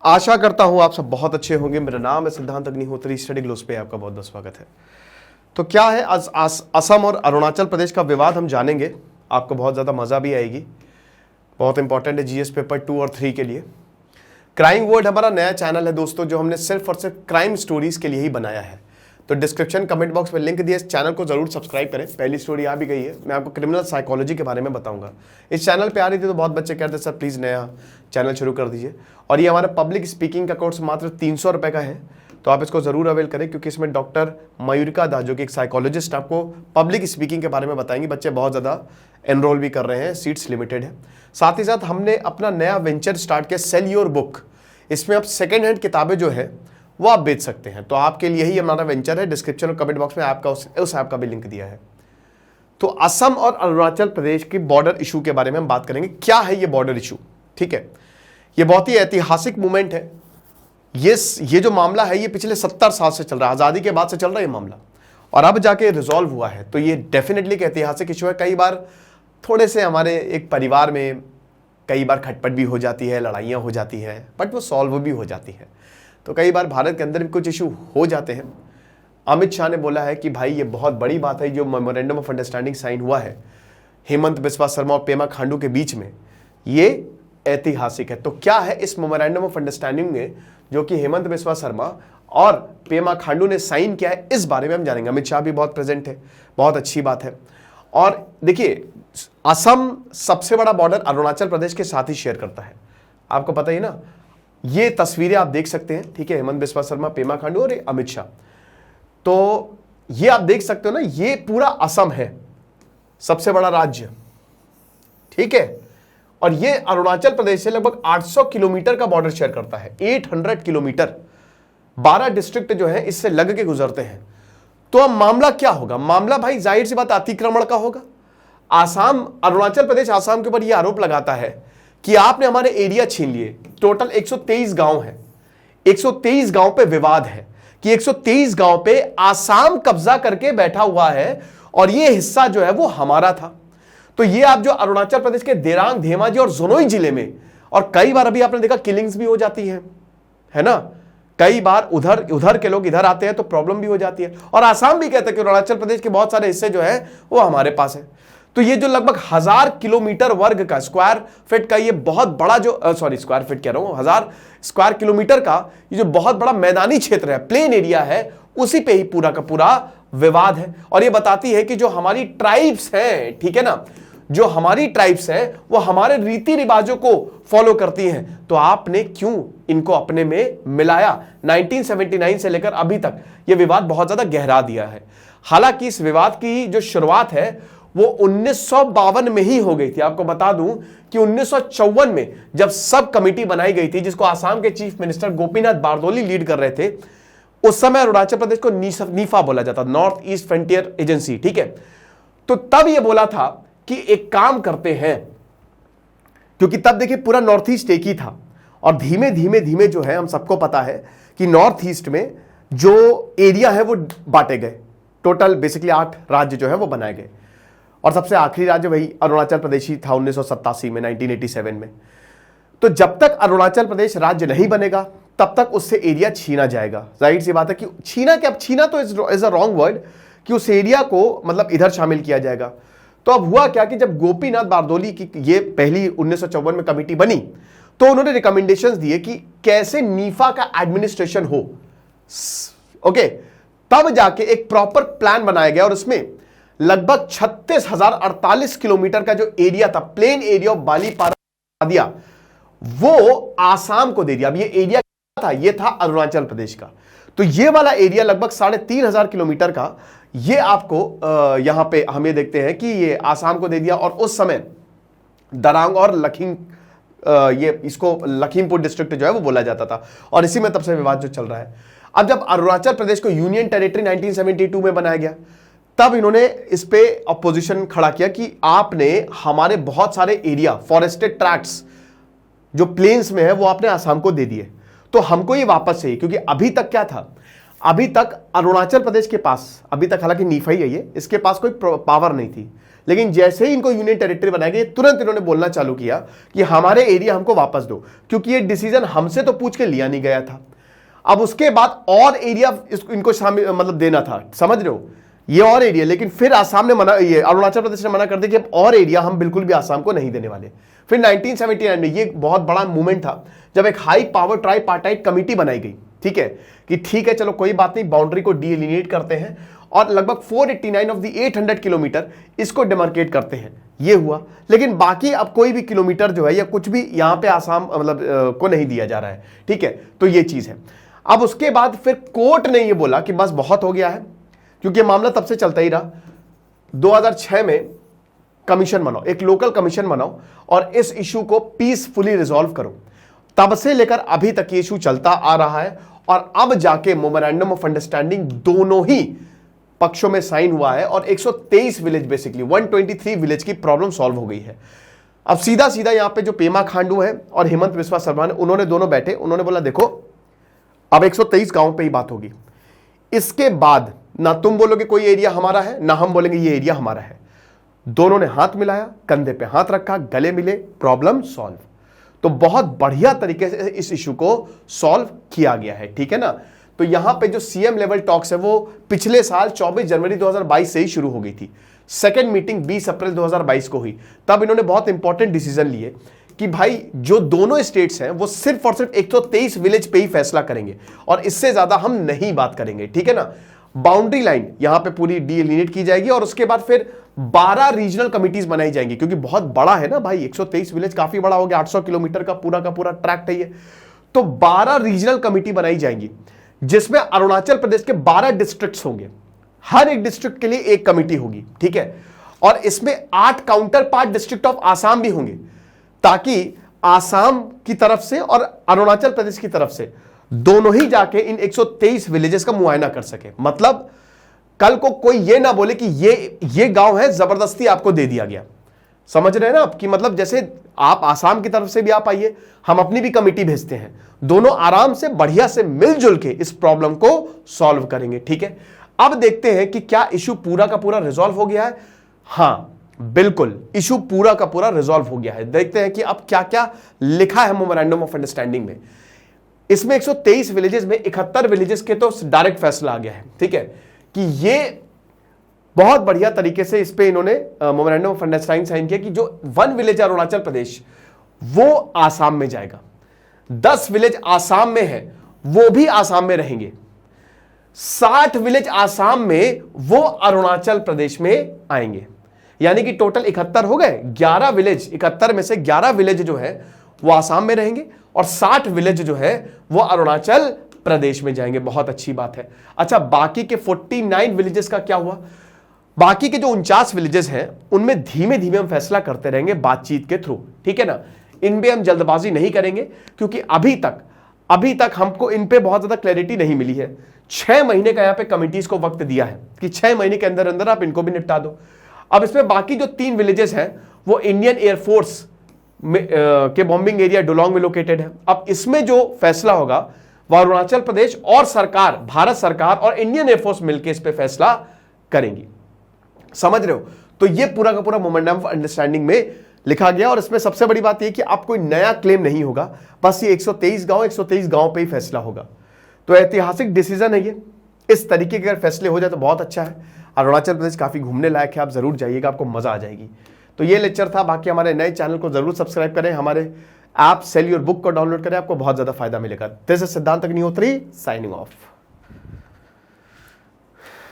आशा करता हूं आप सब बहुत अच्छे होंगे। मेरा नाम है सिद्धांत अग्निहोत्री। स्टडी ग्लोस पे आपका बहुत बहुत स्वागत है। तो क्या है असम और अरुणाचल प्रदेश का विवाद हम जानेंगे। आपको बहुत ज़्यादा मज़ा भी आएगी। बहुत इंपॉर्टेंट है जीएस पेपर 2 और 3 के लिए। क्राइम वर्ल्ड हमारा नया चैनल है दोस्तों, जो हमने सिर्फ और सिर्फ क्राइम स्टोरीज के लिए ही बनाया है। तो डिस्क्रिप्शन कमेंट बॉक्स में लिंक दिए, इस चैनल को जरूर सब्सक्राइब करें। पहली स्टोरी आ भी गई है, मैं आपको क्रिमिनल साइकोलॉजी के बारे में बताऊंगा। इस चैनल पे आ रही थी तो बहुत बच्चे कहते सर प्लीज़ नया चैनल शुरू कर दीजिए। और ये हमारा पब्लिक स्पीकिंग का कोर्स मात्र 300 रुपये का है, तो आप इसको ज़रूर अवेल करें, क्योंकि इसमें डॉक्टर मयूरिका दास जो कि एक साइकोलॉजिस्ट आपको पब्लिक स्पीकिंग के बारे में बताएंगे। बच्चे बहुत ज़्यादा एनरोल भी कर रहे हैं, सीट्स लिमिटेड है। साथ ही साथ हमने अपना नया वेंचर स्टार्ट किया, सेल योर बुक। इसमें आप सेकेंड हैंड किताबें जो है वो आप बेच सकते हैं। तो आपके लिए ही हमारा वेंचर है। डिस्क्रिप्शन और कमेंट बॉक्स में आपका उस ऐप का भी लिंक दिया है। तो असम और अरुणाचल प्रदेश की बॉर्डर इशू के बारे में हम बात करेंगे। क्या है ये बॉर्डर इशू? ठीक है, ये बहुत ही ऐतिहासिक मूवमेंट है। ये जो मामला है ये पिछले 70 साल से चल रहा है, आज़ादी के बाद से चल रहा है ये मामला, और अब जाके रिजॉल्व हुआ है। तो ये डेफिनेटली एक ऐतिहासिक इशू है। कई बार थोड़े से हमारे एक परिवार में कई बार खटपट भी हो जाती है, लड़ाइयाँ हो जाती हैं, बट वो सॉल्व भी हो जाती है। तो कई बार भारत के अंदर भी कुछ इशू हो जाते हैं। अमित शाह ने बोला है कि भाई ये बहुत बड़ी बात है, जो मेमोरेंडम ऑफ अंडरस्टैंडिंग साइन हुआ है हेमंत बिस्वा शर्मा और पेमा खांडू के बीच में, ये ऐतिहासिक है। तो क्या है इस मेमोरेंडम ऑफ अंडरस्टैंडिंग में जो कि हेमंत बिस्वा शर्मा और पेमा खांडू ने साइन किया है, इस बारे में हम जानेंगे। अमित शाह भी बहुत प्रेजेंट है, बहुत अच्छी बात है। और देखिए, असम सबसे बड़ा बॉर्डर अरुणाचल प्रदेश के साथ ही शेयर करता है, आपको पता ही ना। ये तस्वीरें आप देख सकते हैं, ठीक है, हेमंत बिस्वा शर्मा, पेमा खांडू और अमित शाह। तो ये आप देख सकते हो ना, ये पूरा असम है, सबसे बड़ा राज्य, ठीक है। और ये अरुणाचल प्रदेश से लगभग 800 किलोमीटर का बॉर्डर शेयर करता है। 800 किलोमीटर, 12 डिस्ट्रिक्ट जो है इससे लग के गुजरते हैं। तो अब मामला क्या होगा? मामला भाई जाहिर सी बात अतिक्रमण का होगा। अरुणाचल प्रदेश आसाम के ऊपर यह आरोप लगाता है कि आपने हमारे एरिया छीन लिए। टोटल 123 गांव है, 123 गांव पे विवाद है कि 123 गांव पे आसाम कब्जा करके बैठा हुआ है और ये हिस्सा जो है वो हमारा था। तो ये आप जो अरुणाचल प्रदेश के दिरांग, धेमाजी और जोनोई जिले में, और कई बार अभी आपने देखा किलिंग्स भी हो जाती है ना। कई बार उधर के लोग इधर आते हैं तो प्रॉब्लम भी हो जाती है। और आसाम भी कहता है कि अरुणाचल प्रदेश के बहुत सारे हिस्से जो है वो हमारे पास है। तो ये जो लगभग 1000 किलोमीटर वर्ग का, स्क्वायर फीट का ये बहुत बड़ा जो स्क्वायर फीट कह रहा हूं, 1000 स्क्वायर किलोमीटर का ये जो बहुत बड़ा मैदानी क्षेत्र है, प्लेन एरिया है, उसी पे ही पूरा का पूरा विवाद है। और ये बताती है कि जो हमारी ट्राइब्स हैं, ठीक है ना, जो हमारी ट्राइब्स हैं वो हमारे रीति रिवाजों को फॉलो करती हैं, तो आपने क्यों इनको अपने में मिलाया? 1979 से लेकर अभी तक ये विवाद बहुत ज्यादा गहरा दिया है। हालांकि इस विवाद की जो शुरुआत है वो 1952 में ही हो गई थी। आपको बता दूं कि 1954 में जब सब कमेटी बनाई गई थी, जिसको आसाम के chief minister Gopinath Bardoli lead कर रहे थे, उस समय अरुणाचल प्रदेश को नीफा बोला जाता, नॉर्थ ईस्ट फ्रंटियर एजेंसी, ठीक है। तो तब ये बोला था कि एक काम करते हैं, क्योंकि तब देखिए पूरा नॉर्थ ईस्ट एक ही था, और धीमे धीमे जो है हम सबको पता है कि नॉर्थ ईस्ट में जो एरिया है वो बांटे गए। टोटल बेसिकली 8 राज्य जो है वो बनाए गए, और सबसे आखिरी राज्य वही अरुणाचल प्रदेश ही था 1987 में, 1987 में। तो जब तक अरुणाचल प्रदेश राज्य नहीं बनेगा तब तक उससे एरिया छीना जाएगा। जाहिर सी बात है कि छीना क्या, छीना तो इज अ रॉन्ग वर्ड, कि उस एरिया को मतलब इधर शामिल किया जाएगा। तो अब हुआ क्या कि जब गोपीनाथ बारदोली की ये पहली 1954 में कमेटी बनी, तो उन्होंने रिकमेंडेशंस दिए कि कैसे नीफा का एडमिनिस्ट्रेशन हो। ओके, तब जाके एक प्रॉपर प्लान बनाया गया, और उसमें लगभग 36,048 किलोमीटर का जो एरिया था, प्लेन एरिया ऑफ बालीपारा दिया, वो आसाम को दे दिया। अब ये एरिया था, ये था अरुणाचल प्रदेश का। तो ये वाला एरिया लगभग 3,500 किलोमीटर का, ये आपको यहां पे हम ये देखते हैं कि ये आसाम को दे दिया। और उस समय दरांग और ये इसको लखीमपुर डिस्ट्रिक्ट जो है वो बोला जाता था, और इसी में तब से विवाद जो चल रहा है। अब जब अरुणाचल प्रदेश को यूनियन टेरिटरी 1972 में बनाया गया, तब इन्होंने इस पे अपोजिशन खड़ा किया कि आपने हमारे बहुत सारे एरिया, फॉरेस्टेड ट्रैक्ट्स जो प्लेन्स में है, वो आपने आसाम को दे दिए, तो हमको ये वापस चाहिए। क्योंकि अभी तक क्या था, अभी तक अरुणाचल प्रदेश के पास, अभी तक हालांकि नीफा ही है ये, इसके पास कोई पावर नहीं थी। लेकिन जैसे ही इनको यूनियन टेरिटरी बनाया गया, तुरंत इन्होंने बोलना चालू किया कि हमारे एरिया हमको वापस दो, क्योंकि ये डिसीजन हमसे तो पूछ के लिया नहीं गया था। अब उसके बाद और एरिया इनको मतलब देना था, समझ रहे हो, ये और एरिया। लेकिन फिर आसाम ने मना, ये अरुणाचल प्रदेश ने मना कर दिया कि अब और एरिया हम बिल्कुल भी आसाम को नहीं देने वाले। फिर 1979 में ये बहुत बड़ा मूवमेंट था जब एक हाई पावर ट्राईपार्टाइट कमिटी बनाई गई, ठीक है, कि ठीक है चलो कोई बात नहीं, बाउंड्री को डीलिनेट करते हैं और लगभग 489 ऑफ द 800 किलोमीटर इसको डिमार्केट करते हैं, ये हुआ। लेकिन बाकी अब कोई भी किलोमीटर जो है या कुछ भी यहां पे आसाम मतलब को नहीं दिया जा रहा है, ठीक है, तो ये चीज है। अब उसके बाद फिर कोर्ट ने ये बोला कि बस बहुत हो गया है, क्योंकि मामला तब से चलता ही रहा। 2006 में कमीशन बनाओ, एक लोकल कमीशन बनाओ और इस इशू को पीसफुली रिजॉल्व करो। तब से लेकर अभी तक ये इशू चलता आ रहा है और अब जाके मेमोरेंडम ऑफ अंडरस्टैंडिंग दोनों ही पक्षों में साइन हुआ है और 123 विलेज, बेसिकली 123 विलेज की प्रॉब्लम सॉल्व हो गई है। अब सीधा सीधा यहां पे जो पेमा खांडू है और हेमंत बिस्वा शर्मा ने, उन्होंने दोनों बैठे, उन्होंने बोला देखो अब 123 गांव पे ही बात होगी, इसके बाद ना तुम बोलोगे कोई एरिया हमारा है, ना हम बोलेंगे ये एरिया हमारा है। दोनों ने हाथ मिलाया, कंधे पे हाथ रखा, गले मिले, प्रॉब्लम सॉल्व। तो बहुत बढ़िया तरीके से इस इशू को सॉल्व किया गया है, ठीक है ना। तो यहां पे जो सीएम लेवल टॉक्स है वो पिछले साल 24 जनवरी 2022 से ही शुरू हो गई थी। सेकेंड मीटिंग 20 अप्रैल 2022 को हुई। तब इन्होंने बहुत इंपॉर्टेंट डिसीजन लिए कि भाई जो दोनों स्टेट्स हैं वो सिर्फ और सिर्फ 123 विलेज पे ही फैसला करेंगे और इससे ज्यादा हम नहीं बात करेंगे, ठीक है ना। बाउंड्री लाइन यहां पे पूरी डीलिनेट की जाएगी और उसके बाद फिर 12 रीजनल कमिटीज बनाई जाएंगी, क्योंकि बहुत बड़ा है ना भाई, 123 विलेज काफी बड़ा हो गया, 800 किलोमीटर का पूरा ट्रैक्ट है ये। तो 12 रीजनल कमिटी बनाई जाएंगी जिसमें अरुणाचल प्रदेश के 12 डिस्ट्रिक्ट्स होंगे, हर एक डिस्ट्रिक्ट के लिए एक कमिटी होगी, ठीक है। और इसमें 8 counter part district of Assam भी होंगे, ताकि आसाम की तरफ से और अरुणाचल प्रदेश की तरफ से दोनों ही जाके इन 123 विलेजेस का मुआयना कर सके। मतलब कल को कोई ये ना बोले कि ये गांव है जबरदस्ती आपको दे दिया गया, समझ रहे हैं ना आप, कि मतलब जैसे आप आसाम की तरफ से भी आप आइए, हम अपनी भी कमिटी भेजते हैं, दोनों आराम से बढ़िया से मिलजुल के इस प्रॉब्लम को सॉल्व करेंगे, ठीक है। अब देखते हैं कि क्या इशू पूरा का पूरा रिजॉल्व हो गया है। हां बिल्कुल, इशू पूरा का पूरा रिजॉल्व हो गया है। देखते हैं कि अब क्या क्या लिखा है मेमोरेंडम ऑफ अंडरस्टैंडिंग में। इसमें 123 विलेजेस में 71 विलेजेस के तो डायरेक्ट फैसला आ गया है, ठीक है, कि ये बहुत बढ़िया तरीके से इस पे इन्होंने मेमोरेंडम ऑफ अंडरस्टैंडिंग साइन किया कि जो 1 विलेज अरुणाचल प्रदेश वो आसाम में जाएगा, 10 विलेज आसाम में है वो भी आसाम में रहेंगे, 60 विलेज आसाम में वो अरुणाचल प्रदेश में आएंगे, यानी कि टोटल 71 हो गए। 11 विलेज, 71 में से 11 विलेज जो है वो आसाम में रहेंगे और 60 विलेज जो है वो अरुणाचल प्रदेश में जाएंगे। बहुत अच्छी बात है। अच्छा, बाकी के 49 विलेजेस का क्या हुआ? बाकी के जो 49 विलेजेस हैं उनमें धीमे धीमे हम फैसला करते रहेंगे बातचीत के थ्रू, ठीक है ना। इनपे हम जल्दबाजी नहीं करेंगे क्योंकि अभी तक हमको इन पे बहुत ज्यादा क्लैरिटी नहीं मिली है। 6 महीने का यहाँ पे कमिटीज को वक्त दिया है कि 6 महीने के अंदर अंदर आप इनको भी निपटा दो। अब इसमें बाकी जो 3 विलेजेस हैं वो इंडियन एयरफोर्स के बॉम्बिंग एरिया डोलोंग में लोकेटेड है। अब इसमें जो फैसला होगा वह अरुणाचल प्रदेश और सरकार, भारत सरकार और इंडियन एयरफोर्स मिलकर इस पे फैसला करेंगी, समझ रहे हो। तो ये पूरा का पूरा मेमोरेंडम ऑफ अंडरस्टैंडिंग में लिखा गया और इसमें सबसे बड़ी बात यह कि आप कोई नया क्लेम नहीं होगा, बस ये 123 गांव पे ही फैसला होगा। तो ऐतिहासिक डिसीजन है ये। इस तरीके के अगर फैसले हो जाए तो बहुत अच्छा है। अरुणाचल प्रदेश काफी घूमने लायक है, आप जरूर जाइएगा, आपको मजा आ जाएगी। तो ये लेक्चर था। बाकी हमारे नए चैनल को जरूर सब्सक्राइब करें, हमारे ऐप सेल योर बुक को डाउनलोड करें, आपको बहुत ज्यादा फायदा मिलेगा। दिस इज सिद्धांत अग्निहोत्री साइनिंग ऑफ।